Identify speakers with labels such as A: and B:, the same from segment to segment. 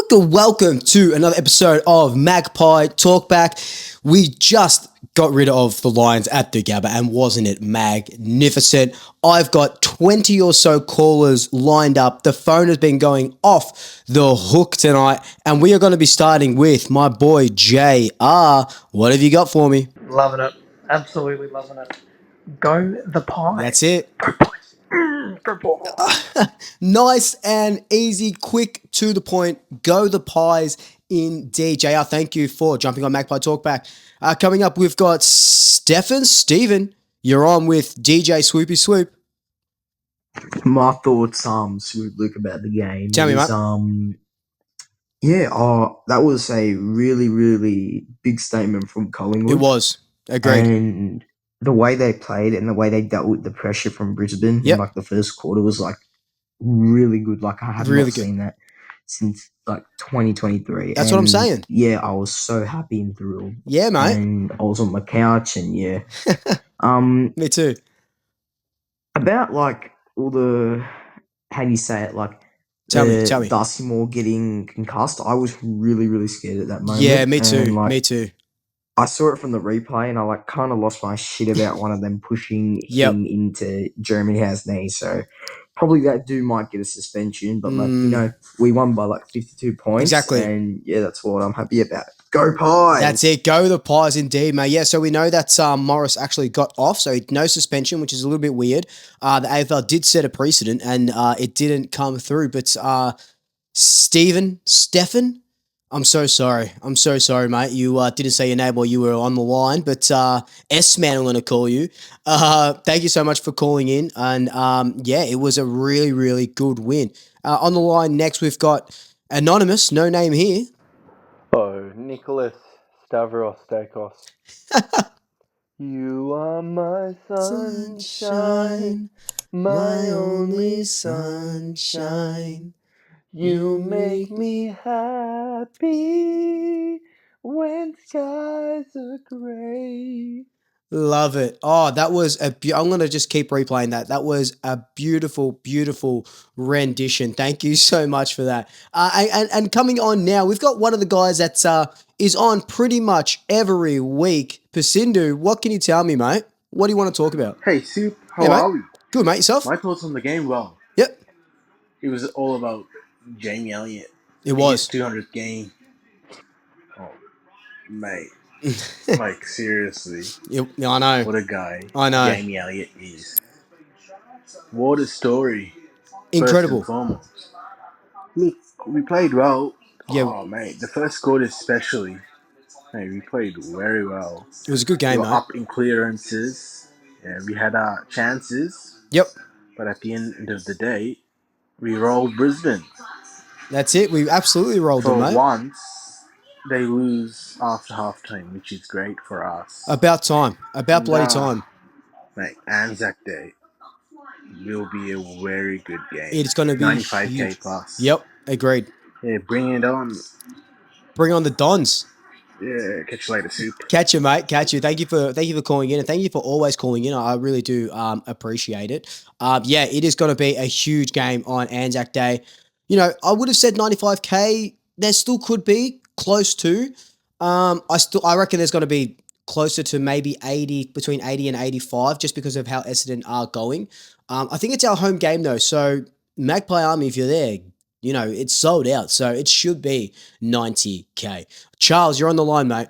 A: Welcome to another episode of MAGPIE TALKBAck. We just got rid of the Lions at the Gabba, and wasn't it magnificent? I've got 20 or so callers lined up. The phone has been going off the hook tonight, and we are going to be starting with my boy JR. What have you got for me?
B: Loving it. Absolutely loving it. Go the Pies.
A: That's it.
B: Go Pies. Go Pies.
A: Nice and easy, quick, to the point. Go the Pies indeed. JR, thank you for jumping on Magpie Talkback. Coming up, we've got Steven. You're on with DJ Swoopy Swoop.
C: My thoughts, Swoop, Luke, about the game.
A: Tell me, mate.
C: That was a really, really big statement from Collingwood.
A: It was. Agreed.
C: And the way they played and the way they dealt with the pressure from Brisbane in the first quarter was really good. I have not seen that since 2023.
A: That's what I'm saying.
C: Yeah, I was so happy and thrilled.
A: Yeah, mate.
C: And I was on my couch and yeah.
A: Me too.
C: About all the, how do you say it,
A: Tell me.
C: Darcy Moore getting concussed, I was really, really scared at that moment.
A: Yeah, me too.
C: And,
A: me too.
C: I saw it from the replay and I kind of lost my shit about one of them pushing him into Jeremy Howe's knee. So probably that dude might get a suspension, but we won by 52 points.
A: Exactly.
C: And yeah, that's what I'm happy about. Go Pies!
A: That's it. Go the Pies indeed, mate. Yeah, so we know that Morris actually got off, so no suspension, which is a little bit weird. The AFL did set a precedent, and it didn't come through. But Stefan, I'm so sorry. Mate. You didn't say your name while you were on the line, but S-Man, I'm going to call you. Thank you so much for calling in. And it was a really, really good win. On the line next, we've got Anonymous, no name here.
D: Oh, Nicholas Stavros Stakos. You are my sunshine, my only sunshine. You make me happy when skies are gray.
A: Love it. Oh, that was I'm going to just keep replaying that. That was a beautiful, beautiful rendition. Thank you so much for that. And coming on now, we've got one of the guys that is on pretty much every week. Pasindu, what can you tell me, mate? What do you want to talk about?
E: Hey, Soup, how are we?
A: Good, mate. Yourself?
E: My thoughts on the game, well.
A: Yep.
E: It was all about Jamie Elliott.
A: It was.
E: 200th game. Oh, mate. Seriously.
A: Yeah, I know.
E: What a guy.
A: I know.
E: Jamie Elliott is. What a story.
A: Incredible.
E: First and foremost. Look, we played well.
A: Yeah.
E: Oh, mate. The first quarter especially. Hey, we played very well.
A: It was a good game,
E: we were
A: mate.
E: up in clearances. Yeah, we had our chances.
A: Yep.
E: But at the end of the day, we rolled Brisbane.
A: That's it. We absolutely rolled them, mate.
E: For once, they lose after halftime, which is great for us.
A: About time. About bloody time.
E: Mate, Anzac Day will be a very good game.
A: It's going to be
E: 95K
A: huge.
E: plus.
A: Yep, agreed.
E: Yeah, bring it on.
A: Bring on the Dons.
E: Yeah, catch you later, Soup.
A: Catch you, mate. Catch you. Thank you for calling in, and thank you for always calling in. I really do appreciate it. It is going to be a huge game on Anzac Day. I would have said 95K. There still could be close to. I reckon there's going to be closer to maybe 80, between 80 and 85, just because of how Essendon are going. I think it's our home game though, so Magpie Army, if you're there, it's sold out, so it should be 90K. Charles, you're on the line, mate.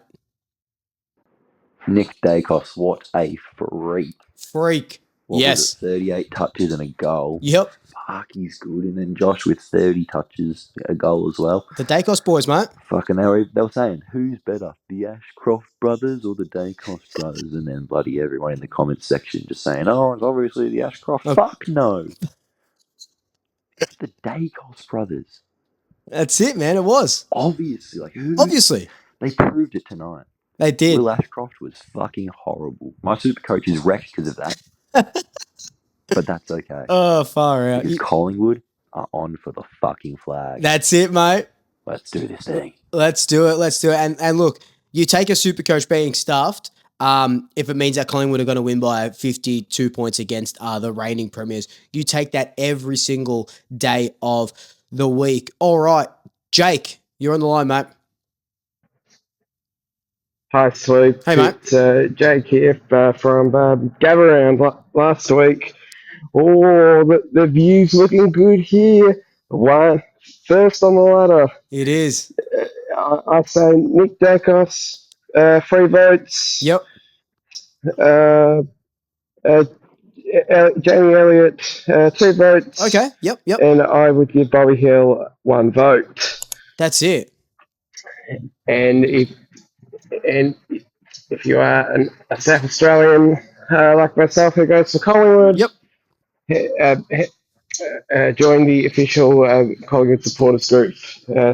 F: Nick Dacos, what a freak. What
A: yes.
F: Was it, 38 touches and a goal.
A: Yep.
F: Fuck, he's good. And then Josh with 30 touches, a goal as well.
A: The Dacos boys, mate.
F: Fucking, they were saying, who's better, the Ashcroft brothers or the Dacos brothers? And then bloody everyone in the comments section just saying, oh, it's obviously the Ashcroft. Fuck no. It's the Dacos brothers.
A: That's it, man. It was.
F: Obviously.
A: Obviously.
F: They proved it tonight.
A: They did.
F: Will Ashcroft was fucking horrible. My super coach is wrecked because of that. But that's okay.
A: Oh, far out.
F: Because Collingwood are on for the fucking flag.
A: That's it, mate.
F: Let's do this thing.
A: Let's do it. And look, you take a super coach being stuffed, if it means that Collingwood are going to win by 52 points against the reigning premiers. You take that every single day of the week. All right, Jake, You're on the line, mate.
G: Hi, Swoop.
A: Hey, mate.
G: It's Jake here from Gabaround last week. Oh, the view's looking good here. One first on the ladder.
A: It is.
G: I say Nick Dacos, 3 votes.
A: Yep.
G: Uh, Jamie Elliott, 2 votes.
A: Okay. Yep.
G: And I would give Bobby Hill 1 vote.
A: That's it.
G: And if you are a South Australian like myself who goes to Collingwood,
A: Yep.
G: Join the official Collingwood supporters group,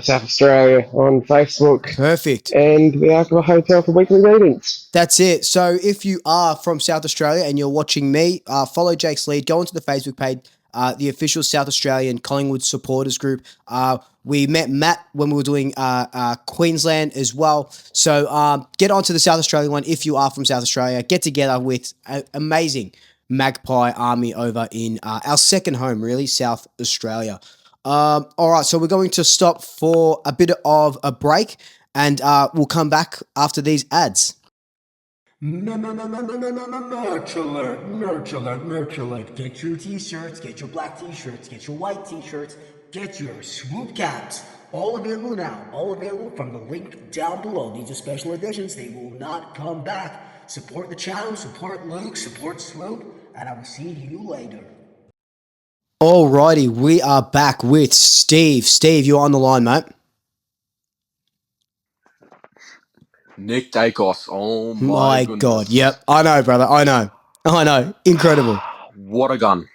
G: South Australia, on Facebook.
A: Perfect.
G: And the Alcohol Hotel for weekly meetings.
A: That's it. So if you are from South Australia and you're watching me, follow Jake's lead. Go onto the Facebook page, the official South Australian Collingwood supporters group. We met Matt when we were doing Queensland as well. So get onto the South Australian one if you are from South Australia. Get together with an amazing Magpie army over in our second home, really, South Australia. All right, so we're going to stop for a bit of a break, and we'll come back after these ads.
H: Merch alert, merch alert, merch alert. Get your t-shirts, get your black t-shirts, get your white t-shirts, get your Swoop caps. All available now, all available from the link down below. These are special editions, they will not come back. Support the channel, support Luke, support Swoop, and I will see you later.
A: Alrighty, we are back with Steve. Steve, you're on the line, mate.
I: Nick Dacos. Oh my goodness.
A: God. Yep. I know, brother. I know. Incredible.
I: What a gun.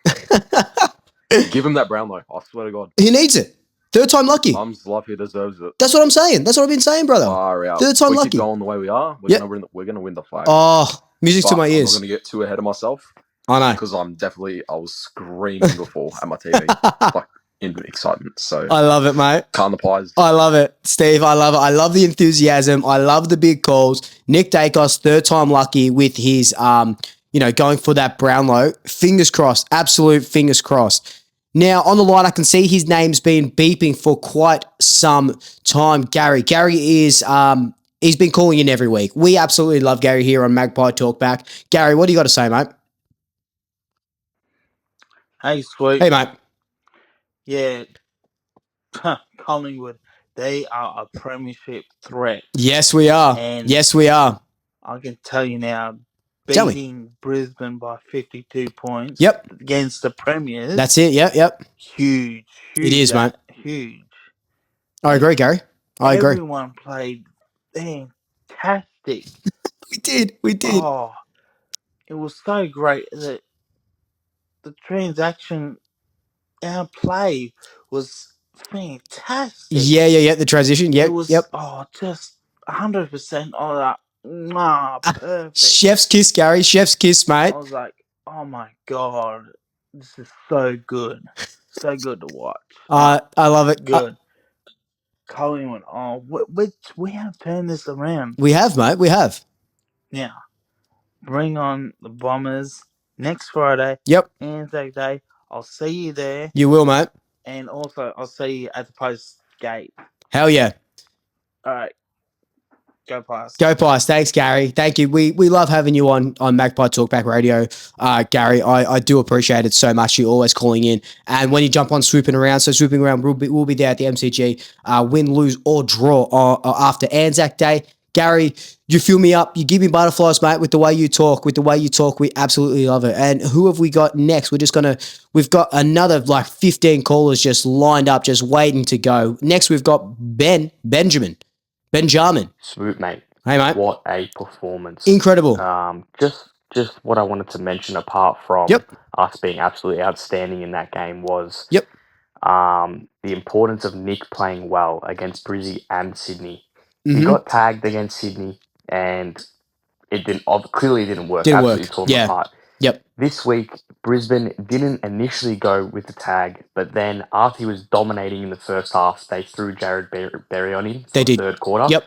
I: Give him that Brownlow. I swear to God.
A: He needs it. Third time lucky.
I: Mum's love, he deserves it.
A: That's what I'm saying. That's what I've been saying, brother.
I: Far out.
A: Third time
I: we
A: lucky.
I: Keep going the way we are. We're gonna win the flag.
A: Oh, music to my ears.
I: I'm not gonna get too ahead of myself.
A: I know.
I: Because I was screaming before at my TV. Like in excitement. So
A: I love it, mate.
I: Can't the Pies.
A: I love it, Steve. I love it. I love the enthusiasm. I love the big calls. Nick Dacos, third time lucky with his going for that Brownlow. Fingers crossed. Absolute fingers crossed. Now, on the line, I can see his name's been beeping for quite some time. Gary. Gary is he's been calling in every week. We absolutely love Gary here on Magpie Talkback. Gary, what do you got to say, mate?
J: Hey, Swoop.
A: Hey, mate.
J: Yeah, Collingwood, they are a premiership threat.
A: Yes, we are.
J: And
A: yes, we are.
J: I can tell you now, beating Brisbane by 52 points against the Premiers.
A: That's it. Yep.
J: Huge.
A: It is, mate.
J: Huge.
A: I agree, Gary. I agree.
J: Everyone played fantastic.
A: We did.
J: Oh, it was so great that the transaction, our play was fantastic.
A: Yeah. The transition. Yep.
J: It was, just 100% all that. Perfect.
A: Chef's kiss, Gary. Chef's kiss, mate.
J: I was like, oh my God, this is so good. So good to watch.
A: I love it.
J: Good. Collingwood, we have turned this around.
A: We have, mate. We have.
J: Now, bring on the Bombers next Friday.
A: Yep.
J: Anzac Day. I'll see you there.
A: You will, mate.
J: And also, I'll see you at the post gate.
A: Hell yeah.
J: All right. Go Pies.
A: Go Pies. Thanks, Gary. Thank you. We love having you on Magpie Talkback Radio, Gary. I do appreciate it so much. You're always calling in. And when you jump on Swooping Around, we'll be there at the MCG, win, lose, or draw after Anzac Day. Gary, you fill me up. You give me butterflies, mate, with the way you talk. We absolutely love it. And who have we got next? We've got another 15 callers just lined up, just waiting to go. Next, we've got Benjamin.
K: Swoop, mate.
A: Hey, mate.
K: What a performance.
A: Incredible.
K: Just what I wanted to mention apart from us being absolutely outstanding in that game was the importance of Nick playing well against Brizzy and Sydney. He got tagged against Sydney and it clearly didn't work. Absolutely torn apart.
A: Yep.
K: This week, Brisbane didn't initially go with the tag, but then after he was dominating in the first half, they threw Jared Berry on him for the third quarter.
A: Yep.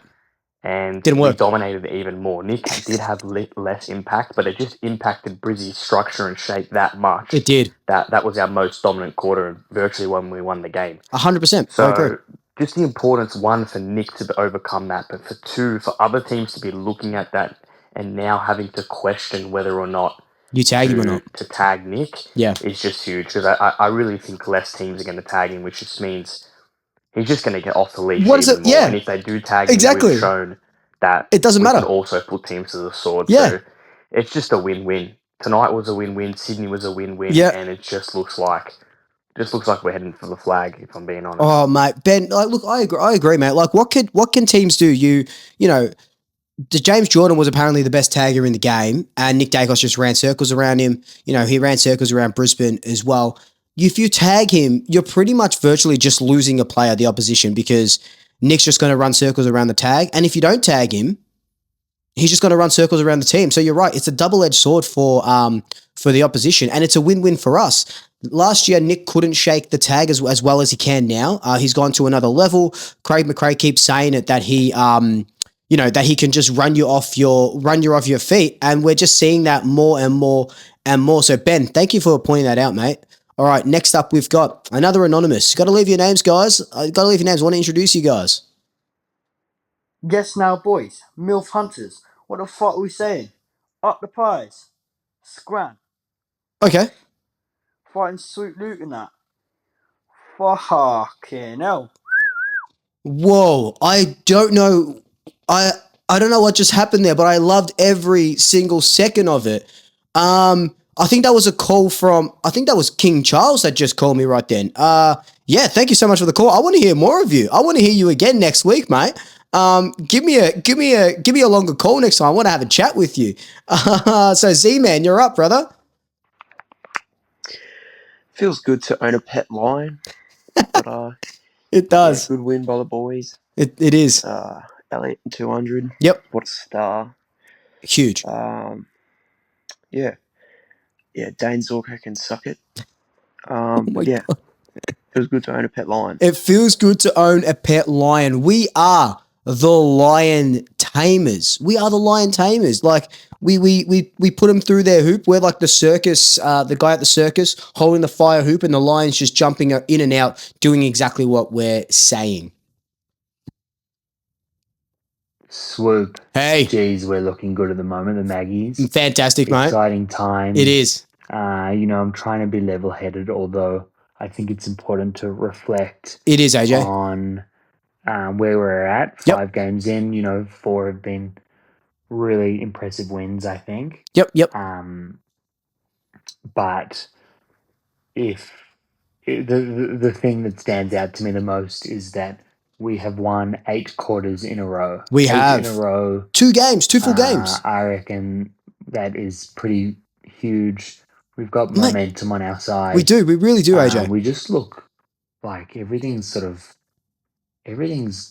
K: And
A: didn't work.
K: He dominated even more. Nick did have less impact, but it just impacted Brizzy's structure and shape that much.
A: It did.
K: That was our most dominant quarter, and virtually when we won the game.
A: 100%.
K: So
A: I agree.
K: just the importance, one, for Nick to overcome that, but for two, for other teams to be looking at that and now having to question whether or not
A: you tag him or not.
K: to tag Nick
A: Yeah.
K: is just huge, because I really think less teams are going to tag him, which just means he's just going to get off the leash even more.
A: Yeah.
K: And if they do tag him,
A: Exactly.
K: we've shown that
A: It doesn't
K: we
A: matter.
K: can also put teams to the sword.
A: Yeah.
K: So it's just a win-win. Tonight was a win-win. Sydney was a win-win.
A: Yeah.
K: And it just looks like we're heading for the flag, if I'm being honest.
A: Oh, mate, Ben, like, look, I agree, mate. Like, what can teams do? You know, James Jordan was apparently the best tagger in the game, and Nick Dacos just ran circles around him. You know, he ran circles around Brisbane as well. If you tag him, you're pretty much virtually just losing a player, the opposition, because Nick's just going to run circles around the tag. And if you don't tag him, he's just going to run circles around the team. So you're right. It's a double-edged sword for the opposition, and it's a win-win for us. Last year, Nick couldn't shake the tag as well as he can now. He's gone to another level. Craig McRae keeps saying it that he, that he can just run you off your feet, and we're just seeing that more and more and more. So Ben, thank you for pointing that out, mate. All right, next up we've got another anonymous. Got to leave your names, guys. Got to leave your names. I want to introduce you guys.
L: Yes, now, boys. MILF Hunters. What the fuck are we saying? Up the pies. Scran.
A: Okay.
L: Fighting Swoop Luke and that. Fucking hell.
A: Whoa, I don't know. I don't know what just happened there, but I loved every single second of it. I think that was a call from, I think that was King Charles that just called me right then. Yeah, thank you so much for the call. I want to hear more of you. I want to hear you again next week, mate. Give me a longer call next time. I want to have a chat with you. So Z-Man, you're up, brother.
M: Feels good to own a pet lion, but
A: it does.
M: Yeah, good win by the boys.
A: It is.
M: Elliot 200.
A: Yep.
M: What a star.
A: Huge.
M: Yeah, Dane Zorko can suck it.
A: God.
M: Feels good to own a pet lion.
A: It feels good to own a pet lion. We are the lion tamers. We are the lion tamers. Like we put them through their hoop. We're like the circus, the guy at the circus holding the fire hoop, and the lion's just jumping in and out, doing exactly what we're saying.
N: Swoop.
A: Hey.
N: Jeez, we're looking good at the moment, the Maggies.
A: Fantastic, mate.
N: Exciting times.
A: It is.
N: I'm trying to be level-headed, although I think it's important to reflect.
A: It is, AJ.
N: On where we're at. 5 games in, 4 have been really impressive wins, I think.
A: Yep.
N: But if the thing that stands out to me the most is that we have won 8 quarters in a row.
A: We
N: 8
A: have.
N: in a row.
A: 2 games, 2 full games.
N: I reckon that is pretty huge. We've got momentum on our side.
A: We do. We really do, AJ.
N: We just look like everything's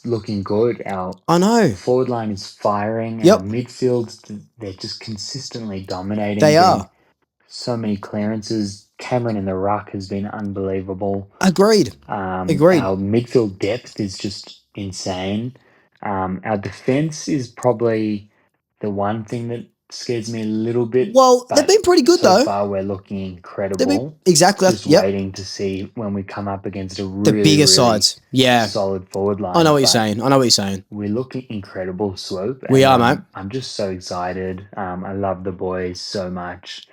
N: looking good.
A: I know.
N: Forward line is firing.
A: Yep.
N: Our midfield, they're just consistently dominating.
A: They are.
N: So many clearances. Cameron in the ruck has been unbelievable.
A: Agreed.
N: Our midfield depth is just insane. Our defense is probably the one thing that scares me a little bit.
A: Well, they've been pretty good, though.
N: So far, we're looking incredible.
A: Exactly.
N: Just waiting to see when we come up against the
A: bigger sides. Yeah.
N: Solid forward line.
A: I know what you're saying.
N: We're looking incredible, Swoop.
A: We are, mate.
N: I'm just so excited. I love the boys so much.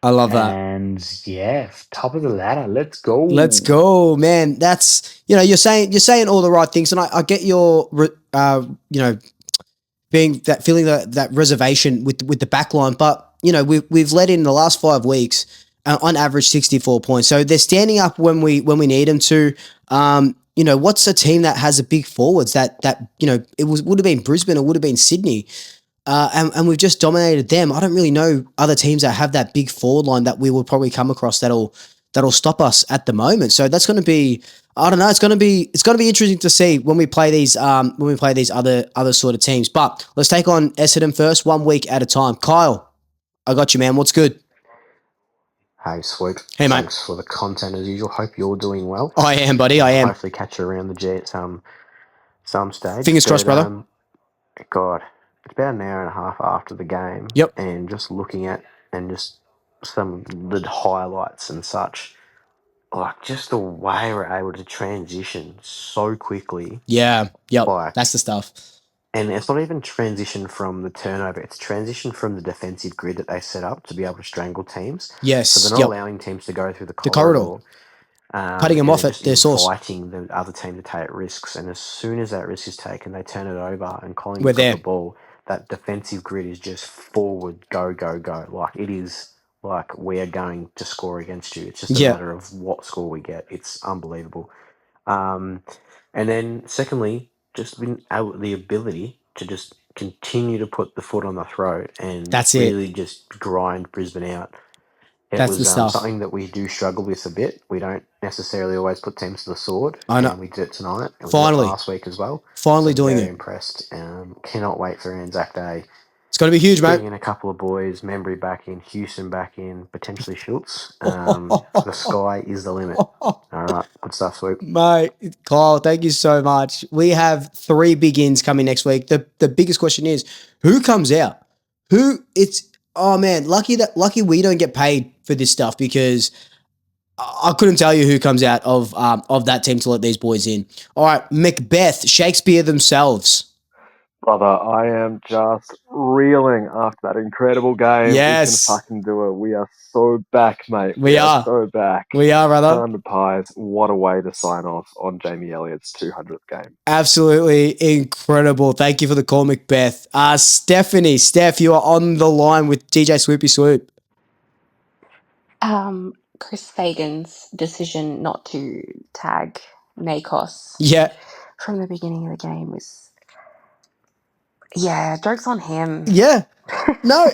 A: I love that.
N: And yeah, top of the ladder. Let's go.
A: Let's go, man. That's, you're saying all the right things, and I get your feeling that reservation with the back line, but we've let in the last 5 weeks on average 64 points. So they're standing up when we need them to. What's a team that has a big forwards that it would have been Brisbane, it would have been Sydney. And we've just dominated them. I don't really know other teams that have that big forward line that we will probably come across that'll stop us at the moment. So that's going to be, I don't know. It's going to be interesting to see when we play these other sort of teams. But let's take on Essendon first, 1 week at a time. Kyle, I got you, man. What's good?
O: Hey, Swoop.
A: Hey, mate.
O: Thanks for the content as usual. Hope you're doing well.
A: I am, buddy. I am.
O: Hopefully catch you around the G at some stage.
A: Fingers crossed, brother.
O: God, it's about an hour and a half after the game.
A: Yep.
O: And just looking at and just some of the highlights and such, like just the way we're able to transition so quickly.
A: Yeah. Yep.
O: Like,
A: That's the stuff.
O: and it's not even transition from the turnover; it's transition from the defensive grid that they set up to be able to strangle teams.
A: Yes.
O: So they're not
A: Yep.
O: allowing teams to go through the
A: The corridor.
O: corridor.
A: Cutting them
O: And
A: off
O: they're
A: at
O: just
A: their source.
O: inviting the other team to take risks. And as soon as that risk is taken, they turn it over, and
A: We're
O: Collingwood's got
A: there.
O: the ball. That defensive grid is just forward, go, go, go. Like, it is like we are going to score against you. It's just a
A: Yeah.
O: matter of what score we get. It's unbelievable. And then, secondly, just been able, the ability to just continue to put the foot on the throat and
A: That's it.
O: really just grind Brisbane out. It
A: That's the
O: was
A: stuff.
O: something that we do struggle with a bit. We don't necessarily always put teams to the sword,
A: I know.
O: and we did it tonight, and we
A: Finally.
O: did it last week as well.
A: Finally
O: So
A: doing
O: very
A: it.
O: impressed. Cannot wait for Anzac Day.
A: It's going to be huge, mate.
O: Bring in a couple of boys, Membry back in, Houston back in, potentially Schultz. The sky is the limit. All right, good stuff, Swoop.
A: Mate, Kyle, thank you so much. We have 3 big ins coming next week. The biggest question is, who comes out? Oh man, lucky we don't get paid for this stuff, because I couldn't tell you who comes out of that team to let these boys in. All right, Macbeth, Shakespeare themselves.
D: Brother, I am just reeling after that incredible game.
A: Yes.
D: We can fucking do it. We are so back, mate.
A: We are.
D: So back.
A: We are, brother.
D: 100 pies. What a way to sign off on Jamie Elliott's 200th game.
A: Absolutely incredible. Thank you for the call, Macbeth. Stephanie, Steph, you are on the line with DJ Swoopy Swoop.
P: Chris Fagan's decision not to tag Nakos from the beginning of the game was, joke's on him.
A: Yeah. No,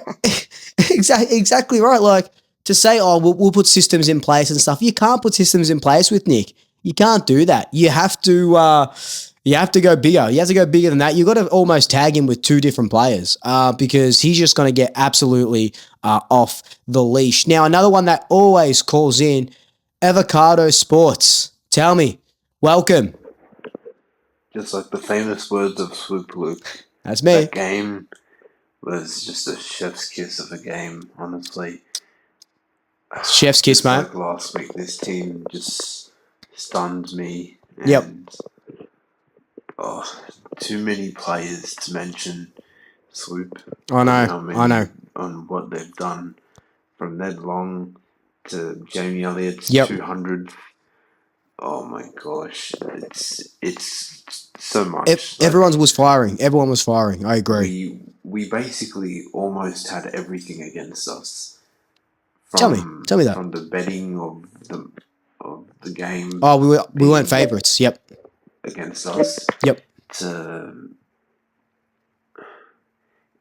A: exactly right. Like, to say, oh, we'll put systems in place and stuff. You can't put systems in place with Nick. You can't do that. You have to go bigger. You have to go bigger than that. You got to almost tag him with 2 different players, because he's just going to get absolutely off the leash. Now, another one that always calls in, Avocado Sports. Tell me, welcome.
E: Just like the famous words of Swoop Luke.
A: That's me.
E: That game was just a chef's kiss of a game, honestly.
A: Chef's kiss, mate.
E: Like last week, this team just stunned me. And,
A: yep.
E: Too many players to mention Swoop.
A: I know.
E: On what they've done, from Ned Long to Jamie Elliott's 200. Oh my gosh, it's so much.
A: Everyone was firing. I agree.
E: We basically almost had everything against us.
A: Tell me that.
E: From the betting of the game.
A: Oh, we weren't favourites. Yep.
E: Against us.
A: Yep.
E: To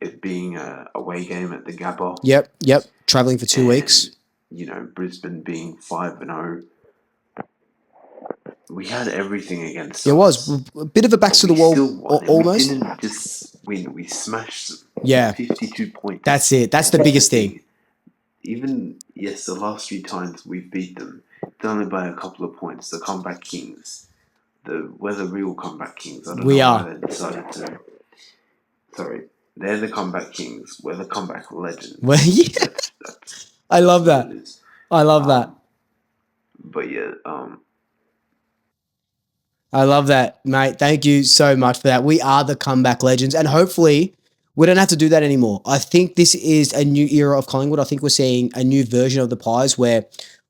E: it being a away game at the Gabba.
A: Yep. Travelling for 2 weeks.
E: Brisbane being 5-0. We had everything against us.
A: It was a bit of a backs to the wall, almost.
E: We didn't just win; we smashed them.
A: Yeah,
E: 52 points.
A: That's it. That's the biggest thing.
E: Even the last few times we've beat them, it's only by a couple of points. The comeback kings, we're the real comeback kings. I don't know why they decided to. Sorry, they're the comeback kings. We're the comeback legends.
A: Well, yeah. I love that. I love that.
E: But yeah,
A: I love that, mate. Thank you so much for that. We are the comeback legends, and hopefully we don't have to do that anymore. I think this is a new era of Collingwood. I think we're seeing a new version of the Pies where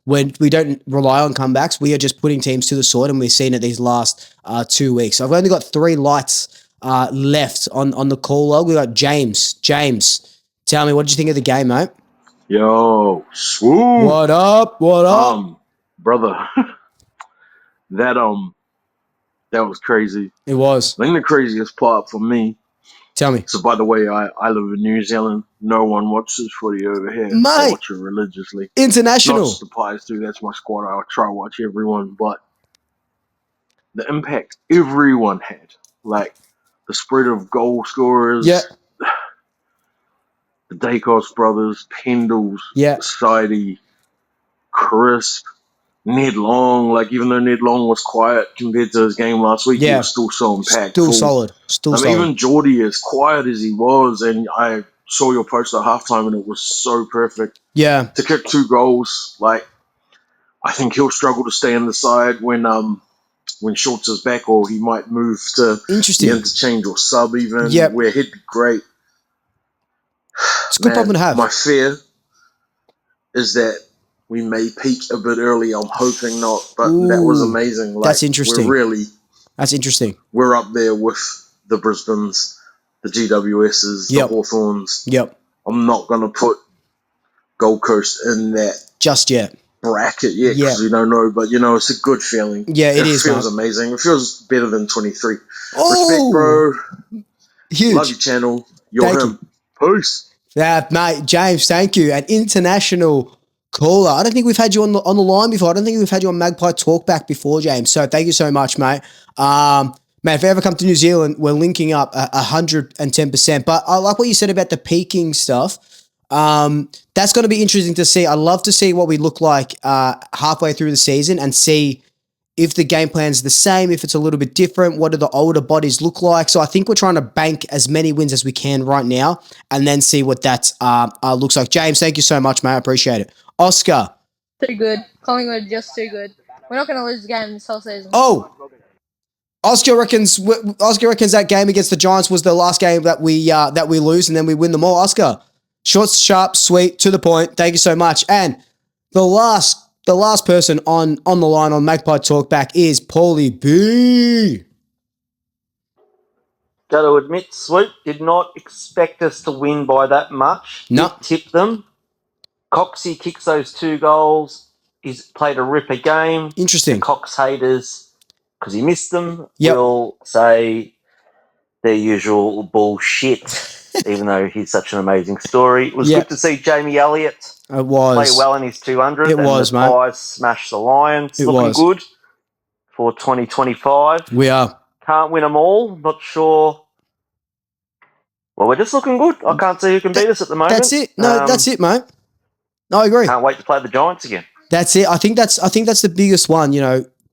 A: when we don't rely on comebacks, we are just putting teams to the sword, and we've seen it these last 2 weeks. I've only got 3 lights left on the call log. We got James. James, tell me, what did you think of the game, mate?
Q: Yo, Swoop.
A: What up?
Q: Brother, that was crazy.
A: It was.
Q: I think the craziest part for me.
A: Tell me.
Q: So, by the way, I live in New Zealand. No one watches footy over here.
A: Mate.
Q: I watch it religiously.
A: International.
Q: Not just the Pies do. That's my squad. I try to watch everyone. But the impact everyone had. Like, the spread of goal scorers.
A: Yeah.
Q: The Dacos brothers, Pendles, Sidey, Crisp, Ned Long. Like, even though Ned Long was quiet compared to his game last week, he was still so impactful.
A: Still solid.
Q: Even Geordie, as quiet as he was, and I saw your post at halftime, and it was so perfect.
A: Yeah.
Q: To kick 2 goals, like, I think he'll struggle to stay on the side when Schultz is back, or he might move to the interchange or sub even, where he'd be great.
A: It's a good problem to have.
Q: My fear is that we may peak a bit early. I'm hoping not, but that was amazing. Like,
A: that's interesting. That's interesting.
Q: We're up there with the Brisbanes, the GWSs, the Hawthorns.
A: Yep.
Q: I'm not going to put Gold Coast in that
A: just yet
Q: bracket yet because we don't know, but it's a good feeling.
A: Yeah, it is.
Q: Feels amazing. It feels better than 23. Respect, bro.
A: Huge.
Q: Love your channel. You're him. Peace.
A: Yeah, mate, James, thank you. An international caller. I don't think we've had you on the line before. I don't think we've had you on Magpie Talkback before, James. So thank you so much, mate. Man, if you ever come to New Zealand, we're linking up 110%. But I like what you said about the peaking stuff. That's going to be interesting to see. I'd love to see what we look like halfway through the season and see if the game plan's the same, if it's a little bit different, what do the older bodies look like? So I think we're trying to bank as many wins as we can right now and then see what that looks like. James, thank you so much, mate. I appreciate it. Oscar.
R: Too good. Collingwood just too good. We're not going to lose the game this whole season.
A: Oh, Oscar reckons that game against the Giants was the last game that we lose and then we win them all. Oscar, short, sharp, sweet, to the point. Thank you so much. And the last person on the line on Magpie Talkback is Paulie B.
S: Got to admit, Swoop did not expect us to win by that much.
A: No.
S: Tipped them. Coxie kicks those 2 goals. He's played a ripper game.
A: Interesting.
S: The Cox haters, because he missed them, will say their usual bullshit, even though he's such an amazing story. It was good to see Jamie Elliott play well in his 200.
A: It was,
S: mate. Pies smash the Lions. Looking good for 2025.
A: We are.
S: Can't win them all. Not sure. Well, we're just looking good. I can't see who can beat us at the moment.
A: That's it. No, that's it, mate. No, I agree.
S: Can't wait to play the Giants again.
A: That's it. I think that's the biggest one,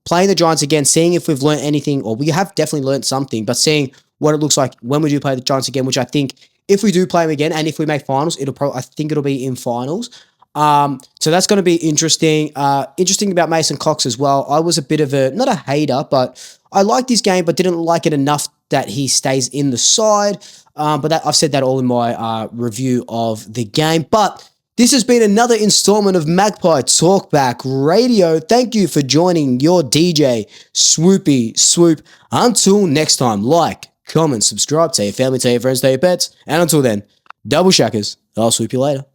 A: playing the Giants again, seeing if we've learned anything, or we have definitely learned something, but seeing what it looks like when we do play the Giants again, which I think if we do play them again and if we make finals, I think it'll be in finals. So that's going to be interesting. Interesting about Mason Cox as well. I was a bit of not a hater, but I liked his game, but didn't like it enough that he stays in the side. But I've said that all in my review of the game. But this has been another installment of Magpie Talkback Radio. Thank you for joining your DJ, Swoopy Swoop. Until next time, like, comment, subscribe, tell your family, tell your friends, tell your pets. And until then, double shackers. I'll swoop you later.